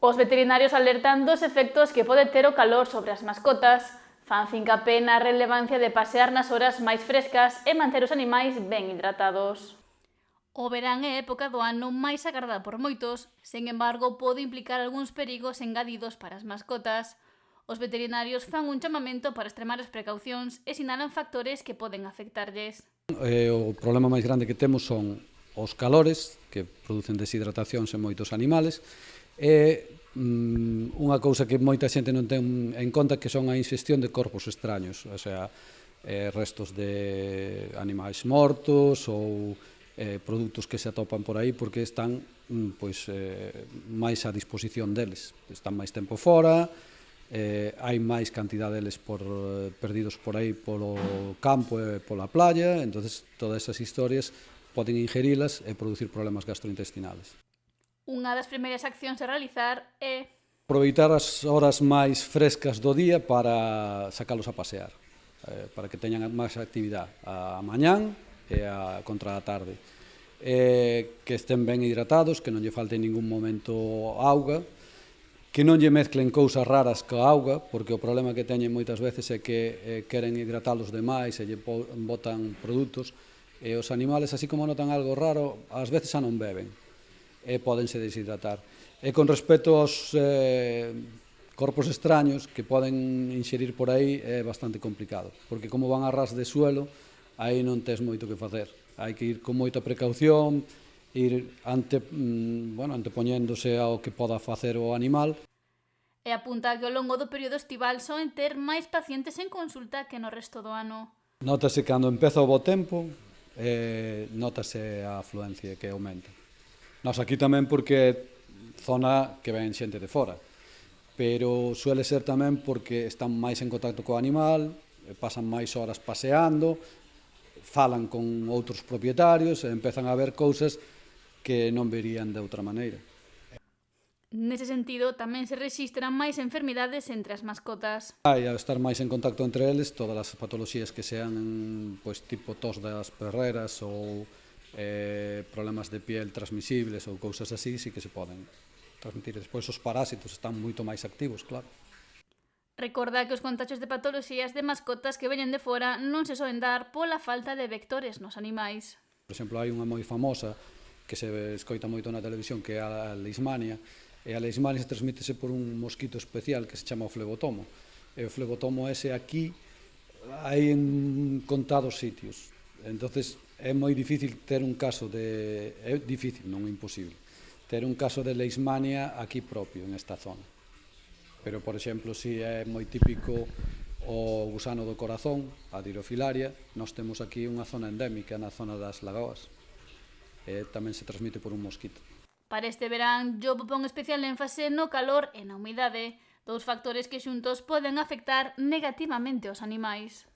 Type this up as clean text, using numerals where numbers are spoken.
Os veterinarios alertan dos efectos que pode ter o calor sobre as mascotas, fan fincapé na relevancia de pasear nas horas máis frescas e manter os animais ben hidratados. O verán é a época do ano máis agardada por moitos, sen embargo, pode implicar algúns perigos engadidos para as mascotas. Os veterinarios fan un chamamento para extremar as precaucións e sinalan factores que poden afectarlles. O problema máis grande que temos son os calores, que producen deshidratacións en moitos animales, e unha cousa que moita xente non ten en conta que son a ingestión de corpos extraños, o sea, restos de animais mortos ou produtos que se atopan por aí porque están máis a disposición deles, están máis tempo fora, hai máis cantidad deles perdidos por aí polo campo e pola playa, entonces todas esas historias poden ingerilas e producir problemas gastrointestinales. Unha das primeiras accións a realizar é aproveitar as horas máis frescas do día para sacalos a pasear, para que teñan máis actividade a mañán e contra a tarde. Que estén ben hidratados, que non lle falte en ningún momento auga, que non lle mezclen cousas raras coa auga, porque o problema que teñen moitas veces é que queren hidratalos demais e lle botan produtos, e os animales, así como notan algo raro, ás veces xa non beben e pódense deshidratar. E con respecto aos corpos extraños que poden inxerir por aí é bastante complicado, porque como van a ras de suelo, aí non tes moito que facer. Hai que ir con moita precaución, ir antepoñéndose ao que poda facer o animal. E apunta que ao longo do período estival soen ter máis pacientes en consulta que no resto do ano. Notase cando empeza o bo tempo, notase a afluencia que aumenta. Nós aquí tamén porque zona que ven xente de fora, pero suele ser tamén porque están máis en contacto co animal, pasan máis horas paseando, falan con outros propietarios e empezan a ver cousas que non verían de outra maneira. Nese sentido, tamén se rexistran máis enfermidades entre as mascotas. Hai, ao estar máis en contacto entre eles, todas as patoloxías que sean tipo tos das perreras ou problemas de piel transmisibles ou cousas así, sí que se poden transmitir. Despois os parásitos están moito máis activos, claro. Recorda que os contagios de patoloxías de mascotas que veñen de fora non se soen dar pola falta de vectores nos animais. Por exemplo, hai unha moi famosa que se escoita moito na televisión que é a leishmania, e a leishmania se transmítese por un mosquito especial que se chama o flebotomo. E o flebotomo ese aquí hai en contados sitios. Entonces é moi difícil ter un caso de... é difícil, non imposible, ter un caso de leishmania aquí propio, en esta zona. Pero, por exemplo, si é moi típico o gusano do corazón, a dirofilaria, nós temos aquí unha zona endémica na zona das lagoas, e tamén se transmite por un mosquito. Para este verán, Job pon especial énfase no calor e na humidade, dous factores que xuntos poden afectar negativamente aos animais.